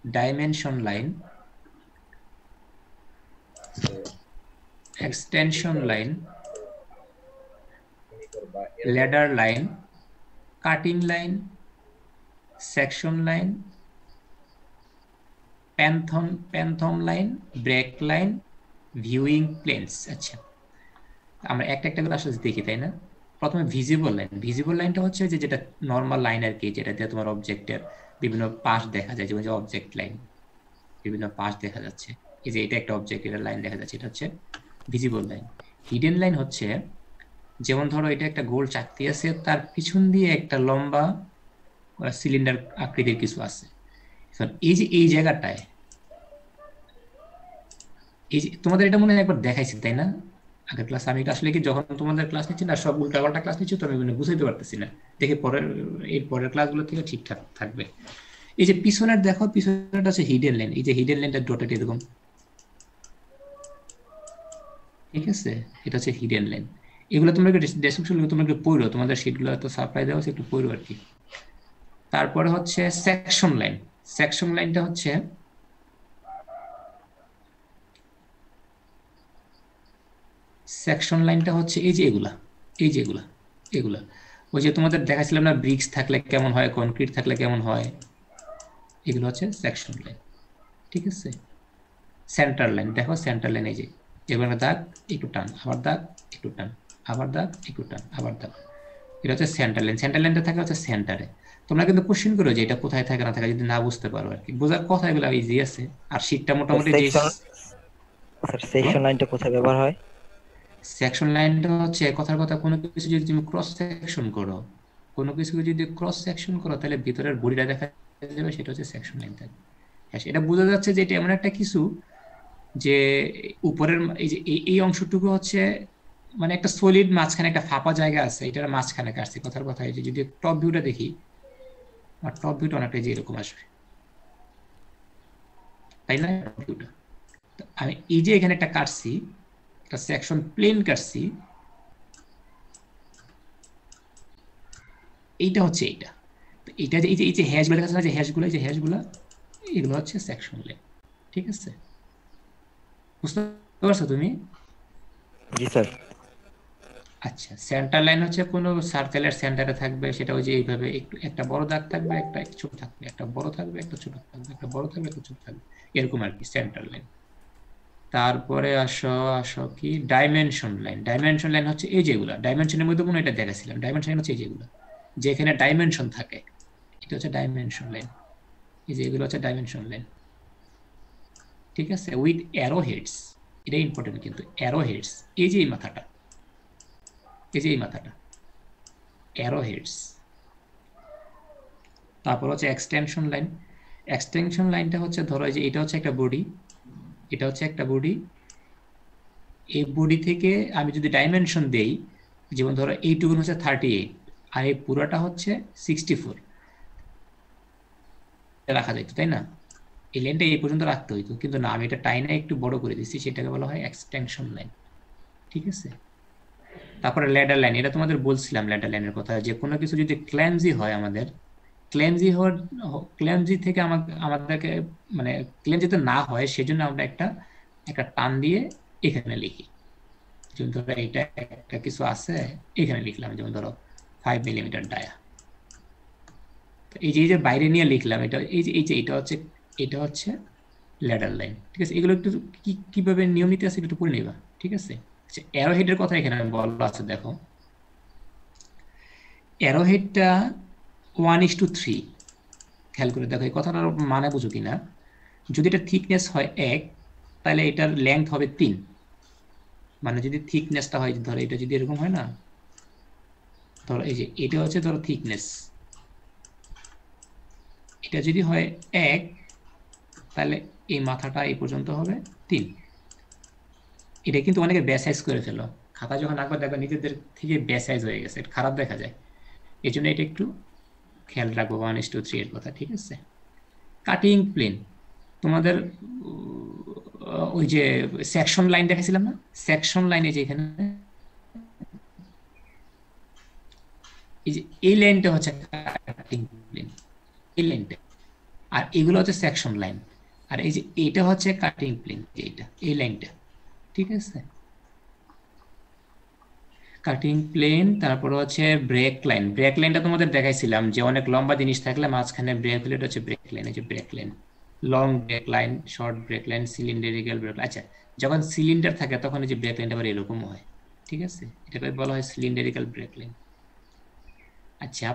Dimension line, extension line, ladder line, cutting line, section line, phantom line, break line, viewing planes. আচ্ছা, আমরা একটা একটা করে আসলে দেখি, তাই না? প্রথমে ভিজিবল লাইন। ভিজিবল লাইনটা হচ্ছে যে যেটা নর্মাল লাইন আর কি, যেটা দিয়ে তোমার অবজেক্টের বিভিন্ন পাশ দেখা যায়, যেমন যে অবজেক্ট লাইন, বিভিন্ন পাশ দেখা যাচ্ছে। এই যে এটা একটা অবজেক্টের লাইন দেখা যাচ্ছে, এটা হচ্ছে ভিজিবল লাইন। হিডেন লাইন হচ্ছে যেমন ধরো এটা একটা গোল চাকতি আছে, তার পিছন দিয়ে একটা লম্বা সিলিন্ডার আকৃতির কিছু আছে। এই যে এই জায়গাটায়, এই যে তোমাদের এটা মনে হয় একবার দেখাইছি, তাই না? আগের ক্লাস আমি আসলে কি যখন তোমাদের ক্লাস নিচ্ছি না, সব উল্টাপাল্টা ক্লাস নিচ্ছি, তো আমি বুঝাইতে পারতেছি না। দেখে পরের এর পরের ক্লাসগুলো থেকে ঠিকঠাক থাকবে। এই যে পিছনের দেখো, পিছনেরটা হচ্ছে হিডেন লাইন। এই যে হিডেন লাইনটা ডটেড এরকম, ঠিক আছে? এটা হচ্ছে হিডেন লাইন। এগুলো তোমরা ডেসক্রিপশন তোমরা একটু পড়ো, তোমাদের শীটগুলো তো সাপ্লাই দেওয়া আছে, একটু পড়ো আর কি। তারপরে হচ্ছে সেকশন লাইন। সেকশন লাইনটা হচ্ছে সেকশন লাইনটা হচ্ছে এই যে এগুলা, এই যে এগুলা, এগুলা ওই যে তোমাদের দেখাচ্ছিলাম না, ব্রিক্স থাকলে কেমন হয়, কনক্রিট থাকলে কেমন হয়, এগুলো হচ্ছে সেকশন লাইন, ঠিক আছে? সেন্টার লাইন দেখো, সেন্টার লাইন এই যে এবার দাগ একটু টান, আবার দাগ একটু টান, আবার দাগ একটু টান, আবার দাগ, এটা হচ্ছে সেন্টার লাইন। সেন্টার লাইনটা থাকে হচ্ছে সেন্টারে। তোমরা কিন্তু কোশ্চেন করো যে এটা কোথায় থাকে না থাকে, যদি না বুঝতে পারো আর কি। বোঝার কথা এগুলো ইজি আছে, আর শীটটা মোটামুটি যে সেকশন লাইনটা কোথায় ব্যবহার হয়? সেকশন লাইনটা হচ্ছে কথার কথা, কোনো কিছু যদি তুমি ক্রস সেকশন করো, কোনো কিছু যদি ক্রস সেকশন করো, তাহলে ভিতরের বডিটা দেখা যাবে, সেটা হচ্ছে সেকশন লাইন থাকে। হ্যাঁ, এটা বোঝা যাচ্ছে যে এটা এমন একটা কিছু যে উপরের এই যে এই অংশটুকু হচ্ছে মানে একটা সলিড, মাঝখানে একটা ফাঁপা জায়গা আছে, এটার মাঝখানে কাটছে। কথার কথা, এই যে যদি টপ ভিউটা দেখি, আর টপ ভিউটা অনেকটা যে এরকম আসবে, তাই না? ভিউটা আমি এই যে এখানে একটা কাটছি, একটা সেকশন প্লেন কাটছি, এইটা হচ্ছে এইটা। এটা যে এই যে হ্যাশগুলো দেখা যাচ্ছে না, যে হ্যাশগুলো, এই যে হ্যাশগুলো, এগুলো হচ্ছে সেকশন লাইন, ঠিক আছে? বুঝতে পারছো তুমি? জি স্যার। আচ্ছা, সেন্টার লাইন হচ্ছে কোনো সার্কেলের সেন্টারে থাকবে, সেটা ওই যে এইভাবে একটু একটা বড় দাগ থাকবে, একটা ছোট থাকবে, একটা বড় থাকবে, একটা ছোট থাকবে, একটা বড় থাকবে, একটা ছোট থাকবে, এরকম আর কি সেন্টার লাইন। তারপরে আসো, আসো কি ডাইমেনশন লাইন। ডাইমেনশন লাইন হচ্ছে এই যেগুলা, ডাইমেনশনের মধ্যে কোনো এটা দেখাছিলাম, ডাইমেনশন হচ্ছে এই যেগুলো, যেখানে ডাইমেনশন থাকে, এটা হচ্ছে ডাইমেনশন লাইন। এই যে এগুলো হচ্ছে ডাইমেনশন লাইন, ঠিক আছে? উইথ অ্যারো হেডস, এটা ইম্পর্টেন্ট কিন্তু, অ্যারো হেডস। এই যে এই মাথাটা, এই যে এই মাথাটা, অ্যারো হেডস। তারপর হচ্ছে এক্সটেনশন লাইন। এক্সটেনশন লাইনটা হচ্ছে ধরো যে এটা হচ্ছে একটা বডি, এটা হচ্ছে একটা বডি, এই বডি থেকে আমি যদি ডাইমেনশন দেই, যেমন ধরো এইটুকু হচ্ছে 38, আর এই পুরোটা হচ্ছে 64 রাখা যাইতো, তাই না? এই লাইনটা এই পর্যন্ত রাখতে হইতো, কিন্তু না, আমি এটা টাইনা একটু বড় করে দিচ্ছি, সেটাকে বলা হয় এক্সটেনশন লাইন, ঠিক আছে? তারপরে ল্যাডার লাইন, এটা তোমাদের বলছিলাম ল্যাডার লাইনের কথা, যে কোনো কিছু যদি ক্ল্যামজি হয় আমাদের, ক্লেমজি হওয়ার, ক্লেমজি থেকে আমাদেরকে মানে ক্লেমজি তো না হয়, সেজন্য আমরা একটা একটা টান দিয়ে এখানে লিখি। যেমন ধরো এটা একটা কিছু আছে, এখানে লিখলাম, যেমন ধরো 5 মিলিমিটার ডায়া। তো এই যে বাইরে নিয়ে লিখলাম, এটা এই যে এটা হচ্ছে ল্যাডার লাইন, ঠিক আছে? এগুলো একটু কিভাবে নিয়ম নীতি আছে একটু পড়ে নিবা, ঠিক আছে? আচ্ছা, অ্যারোহেডের কথা এখানে বলা আছে, দেখো অ্যারোহেডটা 1:3, খেয়াল করে দেখো এই কথাটার মানে বুঝো কিনা। যদি এটা থিকনেস হয় 1, তাহলে এটার লেংথ হবে 3। মানে যদি থিকনেসটা হয়, ধরো এটা যদি এরকম হয় না, ধরো এই যে এটা হচ্ছে ধরো থিকনেস, এটা যদি হয় 1, তাহলে এই মাথাটা এই পর্যন্ত হবে 3। এটা কিন্তু অনেকে বেসাইজ করে ফেলো, খাতা যখন আঁকবে দেখবে নিজেদের থেকে বেসাইজ হয়ে গেছে, এটা খারাপ দেখা যায়। এই জন্য এটা একটু খেয়াল রাখবো, 1:3 এর কথা, ঠিক আছে? কাটিং প্লেন, তোমাদের ওই যে সেকশন লাইন দেখাছিলাম না, সেকশন লাইনে যে এখানে এই যে এই লাইনটা হচ্ছে কাটিং প্লেন, এই লাইনটা। আর এগুলো হচ্ছে সেকশন লাইন, আর এই যে এটা হচ্ছে কাটিং প্লেন, এইটা এই লাইনটা, ঠিক আছে। কাটিং প্লেন, তারপর হচ্ছে ব্রেক লাইন। ব্রেক লাইনটা তোমাদের দেখাইছিলাম যে অনেক লম্বা জিনিস থাকলে মাঝখানে ব্রেক লাইন হচ্ছে ব্রেক লাইন, এই যে break line, long break line, short break line, cylindrical break line. আচ্ছা, যখন সিলিন্ডার থাকে তখন এই যে ব্রেক লাইনটা আবার এরকম হয়, ঠিক আছে, এটাকে বলা হয় সিলিন্ডারিক্যাল ব্রেক লাইন। আচ্ছা,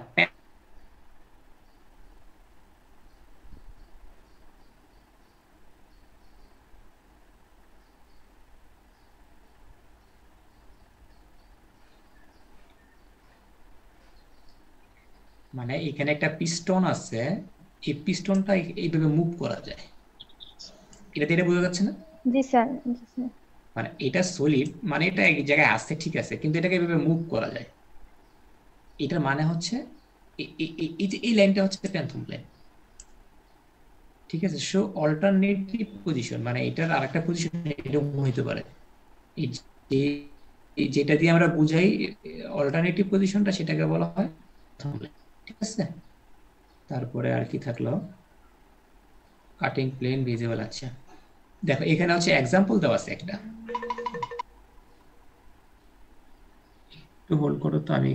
মানে এখানে একটা পিস্টন আছে, এই পিস্টনটা এইভাবে মুভ করা যায়, এটা দিয়ে বোঝা যাচ্ছে না? জি স্যার, জি স্যার। মানে এটা সলিড, মানে এটা এক জায়গায় আছে, ঠিক আছে, কিন্তু এটাকে এইভাবে মুভ করা যায়। এটার মানে হচ্ছে এই যে এই লাইনটা হচ্ছে প্যান্থম লাইন, ঠিক আছে। সো অল্টারনেটিভ পজিশন, মানে এটার আরেকটা পজিশন এরকম হইতে পারে, এই যেটা দিয়ে আমরা বুঝাই অল্টারনেটিভ পজিশনটা, সেটাকে বলা হয় প্যান্থম লাইন, ঠিক আছে। তারপরে আর কি থাকলো, কাটিং প্লেন, ভিজিবল। আচ্ছা, দেখো এখানে হচ্ছে এক্সাম্পল দেওয়া আছে একটা, একটু হোল্ড করো তো, আমি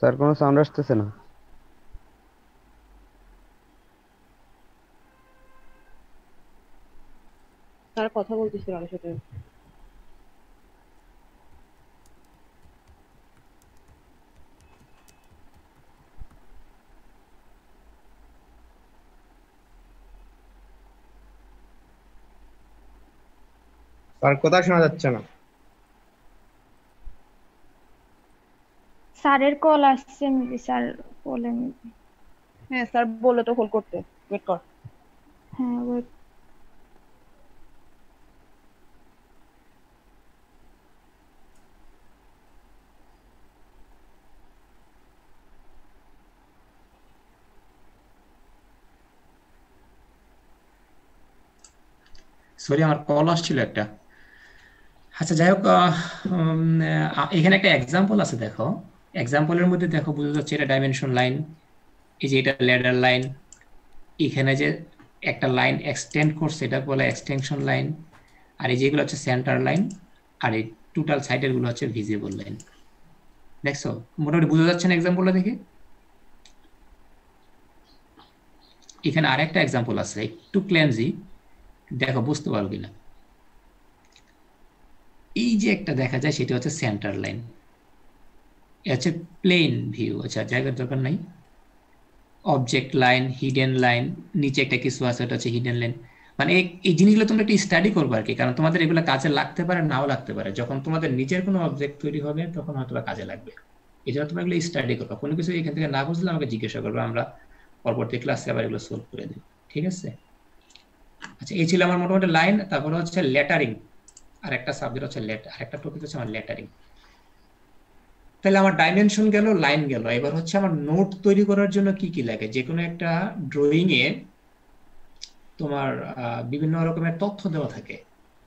স্যার কোনো সাউন্ড আসতেছে না। তার কথা বলতেছিল আমার সাথে। আর কথা শোনা যাচ্ছে না। স্যারের কল আসছে, মেবি স্যার বলেন। হ্যাঁ স্যার বললো তো হোল্ড করতে, ওয়েট কর। হ্যাঁ, ওয়েট। সরি আমার কল আসছিল একটা। আচ্ছা, যাই হোক, এখানে একটা এক্সাম্পল আছে, দেখো এক্সাম্পলের মধ্যে দেখো বোঝা যাচ্ছে এটা ডাইমেনশন লাইন, এই যে এটা ল্যাডার লাইন, এখানে যে একটা লাইন এক্সটেন্ড করছে এটা বলে এক্সটেনশন লাইন, আর এই যেগুলো হচ্ছে সেন্টার লাইন, আর এই টোটাল সাইডের গুলো হচ্ছে ভিজিবল লাইন। দেখছো মোটামুটি বোঝা যাচ্ছে না এক্সাম্পলটা দেখে? এখানে আরেকটা এক্সাম্পল আছে, একটু ক্লেন্সি, দেখো বুঝতে পারো কিনা। এই যে একটা দেখা যায় সেটা হচ্ছে সেন্টার লাইন, এটা হচ্ছে প্লেন ভিউ। আচ্ছা, জায়গার দরকার নাই। অবজেক্ট লাইন, হিডেন লাইন, নিচে একটা কিছু আছে ওটা হচ্ছে হিডেন লাইন। মানে এই জিনিসগুলো তোমরা একটু স্টাডি করবে আর কি, কারণ তোমাদের এগুলো কাজে লাগতে পারে, নাও লাগতে পারে। যখন তোমাদের নিজের কোনো অবজেক্ট তৈরি হবে তখন হয়তো কাজে লাগবে, এই জন্য তোমরা এগুলো স্টাডি করবে। কোনো কিছু এখান থেকে না বুঝলে আমাকে জিজ্ঞাসা করবে, আমরা পরবর্তী ক্লাসে আবার এগুলো সলভ করে দিই, ঠিক আছে। আচ্ছা, এই ছিল আমার মোটামুটি লাইন। তারপরে হচ্ছে লেটারিং, আর একটা সাবজেক্ট হচ্ছে আর একটা টপিক হচ্ছে আমার লেটারিং। তাহলে আমার ডাইমেনশন গেল, লাইন গেল, এবার হচ্ছে আমার নোট তৈরি করার জন্য কি কি লাগে। যে কোনো একটা ড্রয়িং এ তোমার বিভিন্ন রকমের তথ্য দেওয়া থাকে,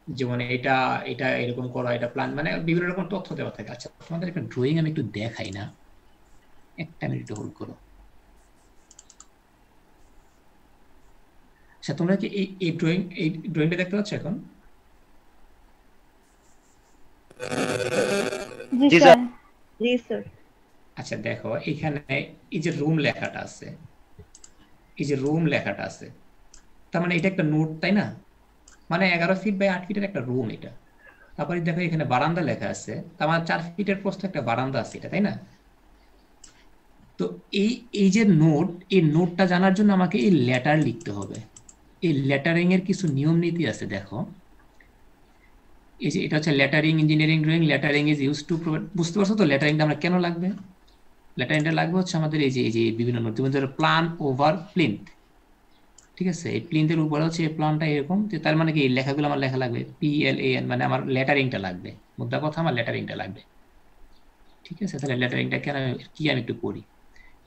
যেমন এটা এটা এরকম করা, এটা প্ল্যান, মানে বিভিন্ন রকম তথ্য দেওয়া থাকে। আচ্ছা, তোমাদের একটা ড্রয়িং আমি একটু দেখাই না, একটা মিনিট হোল্ড করো। আচ্ছা, তোমরা কি এই ড্রয়িংটা দেখতে পাচ্ছ এখন? জি জি স্যার। জি স্যার। আচ্ছা দেখো এখানে এই যে রুম লেখাটা আছে, এই যে রুম লেখাটা আছে, তার মানে এটা একটা নোট, তাই না? মানে 11 ফিট বাই 8 ফিটের একটা রুম এটা। তারপরে দেখো এখানে বারান্দা লেখা আছে, তার মানে 4 ফিটের প্রস্থ একটা বারান্দা আছে এটা, তাই না? তো এই এই যে নোট, এই নোটটা জানার জন্য আমাকে এই লেটার লিখতে হবে। এই লেটারিং এর কিছু নিয়ম নীতি আছে দেখো। এই যে এটা হচ্ছে lettering engineering drawing, lettering is use to, বুঝতে পারছো তো লেটারিংটা আমরা কেন লাগবে? লেটারিংটা লাগবে হচ্ছে আমাদের এই যে বিভিন্ন নোট, যেমন ধরো প্ল্যান ওভার প্লিন্থ, ঠিক আছে? এই প্লিন্থের উপরে হচ্ছে এই প্ল্যানটা এরকম, যে তার মানে কি এই লেখাগুলো আমার লেখা লাগবে PLAN, মানে আমার লেটারিংটা লাগবে, মুদ্রা কথা আমার লেটারিংটা লাগবে, ঠিক আছে? তাহলে লেটারিংটা কেন কি আমি একটু পড়ি।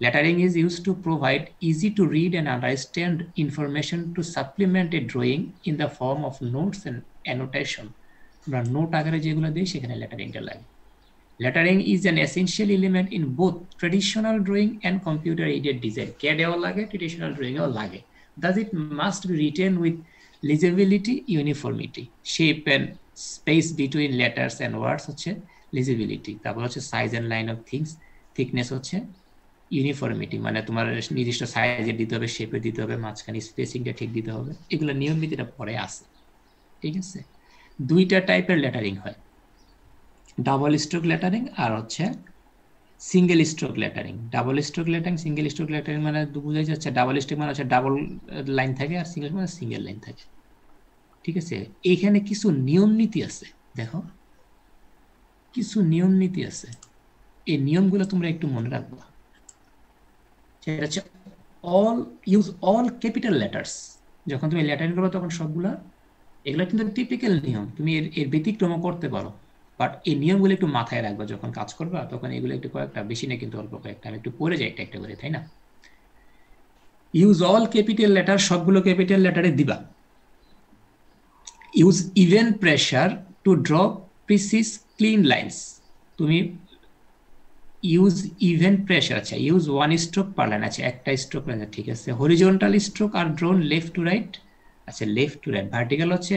Lettering is used to provide easy to read and understand information to supplement a drawing in the form of notes and annotation. আমরা নোট আকারে যেগুলো দিই সেখানে লেটারিংটা লাগে। Lettering is an essential element in both traditional drawing and computer aided design. CAD-এও লাগে, traditional drawing-এও লাগে। Thus it must be written with legibility, uniformity. Shape and space between letters and words হচ্ছে legibility। তারপর হচ্ছে size and line of things, thickness হচ্ছে uniformity, মানে তোমার নির্দিষ্ট সাইজে দিতে হবে, শেপে দিতে হবে, মাঝখানে স্পেসিংটা ঠিক দিতে হবে, এগুলো নিয়ম নীতিটা পরে আছে, ঠিক আছে? দুইটা টাইপের লেটারিং হয়, ডাবল স্ট্রোক লেটারিং আর হচ্ছে single stroke lettering. Double stroke lettering, single stroke lettering মানে বোঝাই যাচ্ছে, ডাবল স্ট্রোক মানে হচ্ছে ডাবল লাইন থাকে, আর সিঙ্গেল মানে সিঙ্গেল লাইন থাকে, ঠিক আছে? এইখানে কিছু নিয়ম নীতি আছে, দেখো কিছু নিয়ম নীতি আছে, এই নিয়মগুলো তোমরা একটু মনে রাখবা। সেটা হচ্ছে ইউজ অল ক্যাপিটাল লেটার্স। যখন তুমি লেটারিং করো তখন সবগুলা, এগুলো কিন্তু টিপিক্যাল নিয়ম, তুমি এর ব্যতিক্রম করতে পারো, বাট এই নিয়মগুলো একটু মাথায় রাখবা যখন কাজ করবা, তখন এগুলো একটু কয়েকটা, বেশি না কিন্তু অল্প কয়েকটা, আমি একটু পড়ে যাই একটা একটা করে, তাই না? ইউজ অল ক্যাপিটাল লেটার, সবগুলো ক্যাপিটাল লেটারে দিবা। Use even pressure to draw precise clean lines, তুমি ইউজ ইভেন প্রেসার, আচ্ছা ইউজ 1 স্ট্রোক পার লাইন, আচ্ছা একটা স্ট্রোক, ঠিক আছে? হরিজন্টাল স্ট্রোক আর ড্রোন লেফট টু রাইট, আচ্ছা লেফট টু রাইট। ভার্টিক্যাল হচ্ছে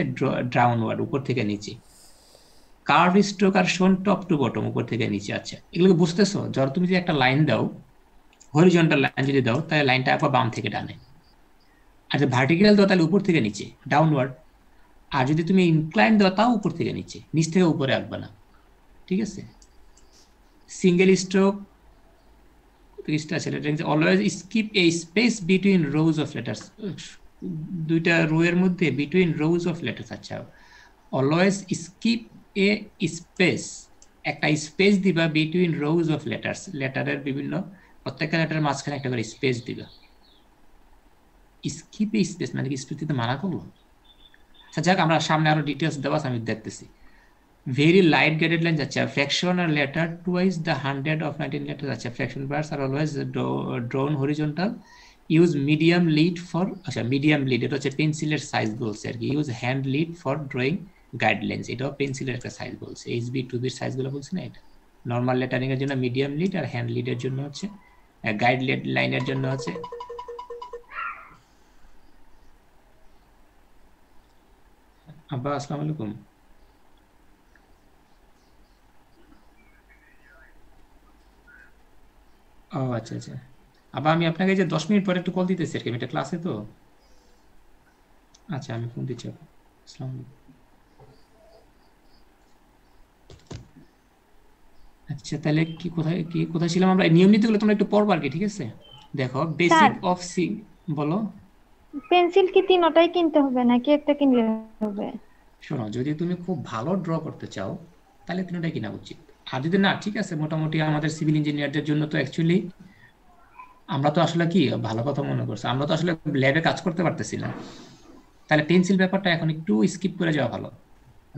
ডাউনওয়ার্ড, উপর থেকে নিচে। কার্ভ স্ট্রোক আর শোন টপ টু বটম, উপর থেকে নিচে। আচ্ছা এগুলো বুঝতেছো? ধরো তুমি যদি একটা লাইন দাও, হরিজন্টাল লাইন যদি দাও, তাহলে লাইনটা একবার বাম থেকে ডানে, আর যদি ভার্টিক্যাল দাও তাহলে উপর থেকে নিচে ডাউনওয়ার্ড, আর যদি তুমি ইনক্লাইন দাও তাও উপর থেকে নিচে, নিচ থেকে উপরে আঁকবে না, ঠিক আছে? Single stroke always skip A space between rose of letters, দুইটা রো এর মধ্যে বিটুইন রোজ অফ লেটার্স। আচ্ছা অলওয়েজ স্কিপ এ স্পেস, একটা স্পেস দিবা বিটুইন রোজ অফ লেটার্স, লেটারের বিভিন্ন প্রত্যেকটা লেটারের মাঝখানে একটা করে স্পেস দিবা। স্কিপ এ স্পেস মানে কি স্পেস দিতে মানা করবো? আচ্ছা যাক, আমরা সামনে আরো ডিটেলস দেওয়া আছে, আমি দেখতেছি। Very light guided lines, acha fraction are letter twice the 100 of 19 letters, acha fraction bars are always drawn horizontal. Use medium lead for, acha medium lead এটা হচ্ছে পেন্সিলের সাইজ বলছে আর কি। Use hand lead for drawing guidelines, এটাও পেন্সিলের একটা size বলছে। HB 2B size গুলো বলছে না, এটা নরমাল লেটারিং এর জন্য মিডিয়াম লিড, আর হ্যান্ড লিডের জন্য হচ্ছে, গাইড লাইনের জন্য হচ্ছে। আব্বা আসসালামু আলাইকুম। ও আচ্ছা আচ্ছা, আবার আমি আপনাকে যে 10 মিনিট পরে একটু কল দিতেছি আর কি, আমি একটা ক্লাসে তো। আচ্ছা আমি ফোন দিচ্ছি। আসসালামু আলাইকুম। আচ্ছা তাহলে কোথায় ছিলাম আমরা? নিয়ম নীতিগুলো তোমরা একটু পড়বা আর কি, ঠিক আছে? দেখো বেসিক অফ সি, বলো। পেন্সিল কি তিনটাই কিনতে হবে নাকি একটা কিনলে হবে? শোনো, যদি তুমি খুব ভালো ড্র করতে চাও তাহলে তিনটাই কিনা উচিত, আর যদি না, ঠিক আছে মোটামুটি আমাদের সিভিল ইঞ্জিনিয়ারদের জন্য তো অ্যাকচুয়ালি আমরা তো আসলে কি ভালো কথা মনে করছি, আমরা তো আসলে ল্যাবে কাজ করতে পারতেছি না, তাহলে পেন্সিল ব্যাপারটা এখন একটু স্কিপ করে যাওয়া ভালো।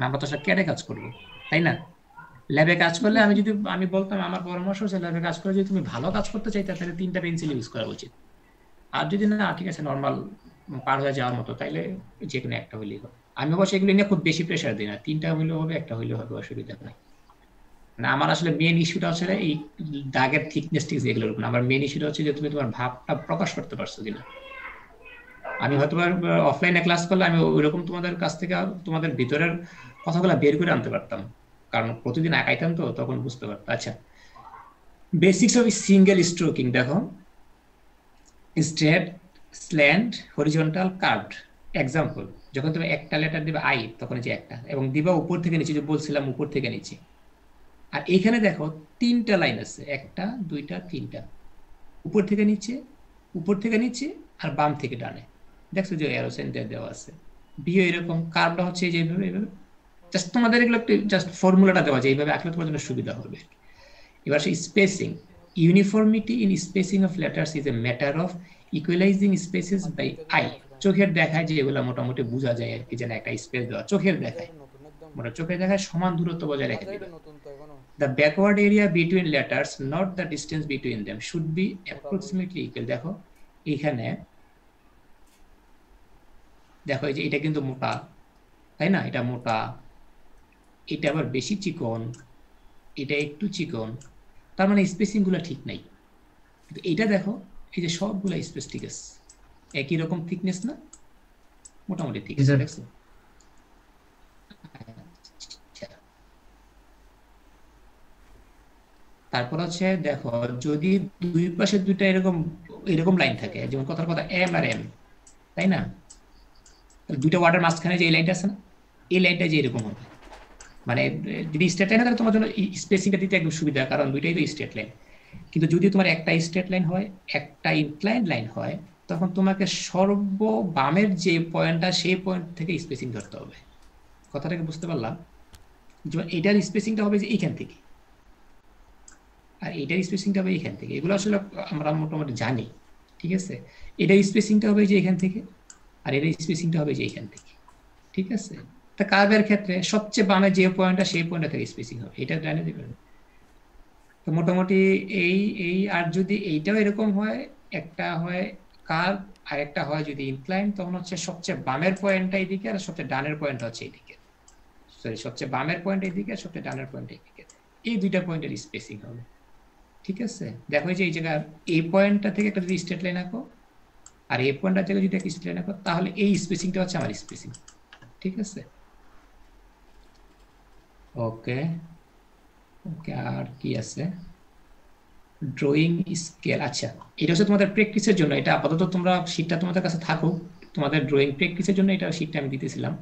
আমরা তো আসলে ক্যাডে কাজ করবো, তাই না? ল্যাবে কাজ করলে আমি বলতাম, আমার পরামর্শ হচ্ছে ল্যাবে কাজ করে যদি তুমি ভালো কাজ করতে চাইতে তাহলে 3টা পেন্সিল ইউজ করা উচিত। আর যদি না, ঠিক আছে নর্মাল পার হয়ে যাওয়ার মতো, তাইলে যে কোনো একটা হইলেই হবে। আমি অবশ্যই এগুলো নিয়ে খুব বেশি প্রেশার দিই না, 3টা হইলেও হবে, একটা হইলেও হবে, অসুবিধা নেই। না আমার আসলে মেন ইস্যুটা হচ্ছে এই দাগের থিকনেস, ঠিক এগুলোর উপর। আমার মেন ইস্যুটা হচ্ছে যে তুমি তোমার ভাবটা প্রকাশ করতে পারছো কিনা। আমি হয়তো অফলাইনে ক্লাস করলে আমি ওইরকম তোমাদের কাছ থেকে তোমাদের ভিতরের কথাগুলো বের করে আনতে পারতাম, কারণ প্রতিদিন আঁকাইতাম তো তখন বুঝতে পারতাম। আচ্ছা, বেসিক্স অফ সিঙ্গেল স্ট্রোকিং দেখো, straight, slant, horizontal, curved. Example, যখন তুমি একটা লেটার দিবে আই, তখন যে একটা, এবং দিবা উপর থেকে নিচে, যে বলছিলাম উপর থেকে নিচে। আর এইখানে দেখো 3টা লাইন আছে, 1টা 2টা 3টা, উপর থেকে নিচে, উপর থেকে নিচে, আর বাম থেকে ডানে। দেখছো যে অ্যারো সাইন দেওয়া আছে। বিও এরকম, কার্ভটা হচ্ছে এই যে এইভাবে এইভাবে। জাস্ট তোমাদের এগুলো একটু জাস্ট ফর্মুলাটা দেওয়া যায়, এইভাবে আঁকলে তোমার জন্য সুবিধা হবে। এবার সেই spacing, uniformity in spacing of letters is a matter of equalising spaces by eye. চোখের দেখায় যে এগুলো মোটামুটি বোঝা যায় আর কি, যেন একটা স্পেস দেওয়া চোখের দেখায়, চোখের দেখায় সমান দূরত্ব বজায় রেখে দিবে। The backward area between letters, not the distance between them, should be approximately equal. দেখো এখানে দেখো এই যে এটা কিন্তু মোটা, তাই না? এটা মোটা, এটা আবার বেশি চিকন, এটা একটু চিকন, তার মানে স্পেসিং গুলো ঠিক নাই। কিন্তু এটা দেখো এই যে সবগুলো স্পেস ঠিক আছে, একই রকম থিকনেস না, মোটামুটি ঠিক আছে। দেখছো? তারপর হচ্ছে দেখো, যদি দুই পাশে দুইটা এরকম এরকম লাইন থাকে, যেমন কথার কথা এম আর এম, তাই না? দুইটা ওয়ার্ডের মাঝখানে যে এই লাইনটা আছে না, এই লাইনটা যে এরকম হবে, মানে যদি স্ট্রেট লাইন হয় তাহলে তোমার জন্য স্পেসিংটা দিতে একদম সুবিধা, কারণ দুইটাই তো স্ট্রেট লাইন। কিন্তু যদি তোমার একটা স্ট্রেট লাইন হয়, একটা ইনক্লাইন্ড লাইন হয়, তখন তোমাকে সর্ববামের যে পয়েন্টটা, সেই পয়েন্ট থেকে স্পেসিং ধরতে হবে। কথাটাকে বুঝতে পারলাম? যেমন এটার স্পেসিংটা হবে যে এইখান থেকে, আর এটার স্পেসিংটা হবে এইখান থেকে। এগুলো আসলে আমরা মোটামুটি জানি, ঠিক আছে? এটার স্পেসিংটা হবে যে এখান থেকে, আর এটার স্পেসিংটা হবে যে এইখান থেকে, ঠিক আছে? তা কার্ভের ক্ষেত্রে সবচেয়ে বামে যে পয়েন্টটা, সেই পয়েন্টটা থেকে স্পেসিং হবে, এটা জানিয়ে দিবেন। তো মোটামুটি এই আর যদি এইটাও এরকম হয়, একটা হয় কার্ভ আর একটা হয় যদি ইনক্লাইন, তখন হচ্ছে সবচেয়ে বামের পয়েন্টটা এইদিকে আর সবচেয়ে ডানের পয়েন্টটা হচ্ছে এইদিকে। সরি, সবচেয়ে বামের পয়েন্ট এইদিকে আর সবচেয়ে ডানের পয়েন্ট এইদিকে। এই দুইটা পয়েন্টের স্পেসিং হবে, ঠিক আছে? দেখো যে এই জায়গা এই পয়েন্টটা থেকে একটা যদি স্ট্রেট লাইন আঁকো, আর এই পয়েন্টটা থেকে যদি একটা স্ট্রেট লাইন আঁকো, তাহলে এই স্পেসিংটা হচ্ছে আমার স্পেসিং, ঠিক আছে? ওকে ওকে, আর কি আছে? Drawing scale. আচ্ছা, এটা হচ্ছে তোমাদের প্র্যাকটিসের জন্য, এটা আপাতত তোমরা শীটটা তোমাদের কাছে থাকুক, তোমাদের ড্রয়িং প্র্যাকটিসের জন্য এটা শীটটা আমি দিতেছিলাম।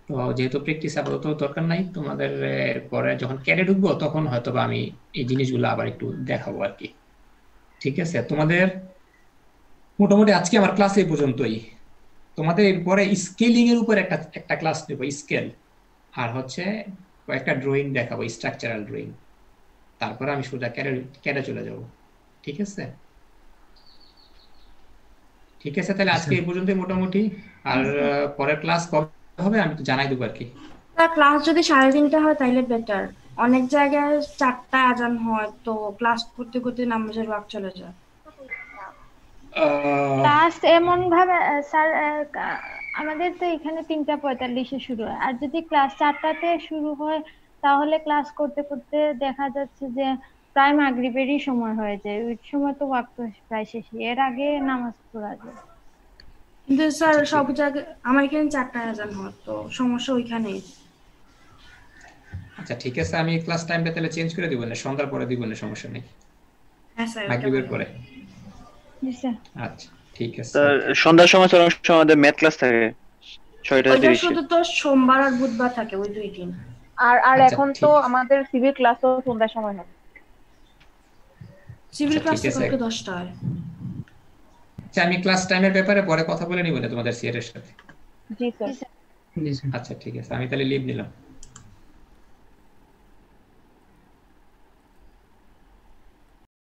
তো যেহেতু প্র্যাকটিস আপাতত দরকার নাই, তোমাদের পরে যখন ক্যাডে ঢুকবো তখন হয়তো আমি এই জিনিসগুলো আবার একটু দেখাবো আর কি, ঠিক আছে? তোমাদের মোটামুটি আজকে আমার ক্লাস এই পর্যন্তই। তোমাদের এরপরে স্কেলিং এর উপর একটা ক্লাস নেবো, স্কেল, আর হচ্ছে কয়েকটা ড্রয়িং দেখাবো, স্ট্রাকচারাল ড্রয়িং। তারপরে আমি সোজা ক্যাডে চলে যাব, ঠিক আছে? ঠিক আছে, তাহলে আজকে এই পর্যন্তই মোটামুটি। আর পরের ক্লাস কবে হবে আমি তো জানাই দেবো আর কি। ক্লাস যদি 3:30 হয় তাহলে বেটার। অনেক জায়গায় 4টা আজান হয়, তো ক্লাস করতে করতে নামাজের ওয়াক্ত চলে যায়। ক্লাস এমন ভাবে স্যার, আমাদের তো এখানে 3:45-এ শুরু হয়, আর যদি ক্লাস 4টাতে শুরু হয় তাহলে ক্লাস করতে করতে দেখা যাচ্ছে যে প্রায় মাগরিবেরই সময় হয়ে যায়। ওই সময় তো ওয়াক্ত প্রায় শেষ, এর আগে নামাজ পড়া যায়। কিন্তু স্যার সব জায়গায় আমার এখানে 4টা আজান হয়, তো সমস্যা ওইখানেই। আচ্ছা ঠিক আছে, আমি ক্লাস টাইমটা তাহলে চেঞ্জ করে দিব না, সন্ধ্যার পরে দিব না, সমস্যা নেই, হ্যাঁ স্যার, মাগরিবের পরে। জি স্যার। আচ্ছা ঠিক আছে। স্যার সন্ধ্যার সময় আমাদের ম্যাথ ক্লাস থাকে 6:30 শুধু তো সোমবার আর বুধবার থাকে, ওই 2 দিন। আর আচ্ছা, এখন ঠিক তো আছে। আমাদের সিভিল ক্লাসও সন্ধ্যার সময় হবে। সিভিল আচ্ছা, ক্লাস ঠিক আছে। তো 10টায়। আচ্ছা, আমি ক্লাস টাইমের ব্যাপারে পরে কথা বলে নিব না তোমাদের সিআর এর সাথে। জি স্যার। আচ্ছা ঠিক আছে, আমি তাহলে লিভ নিলাম।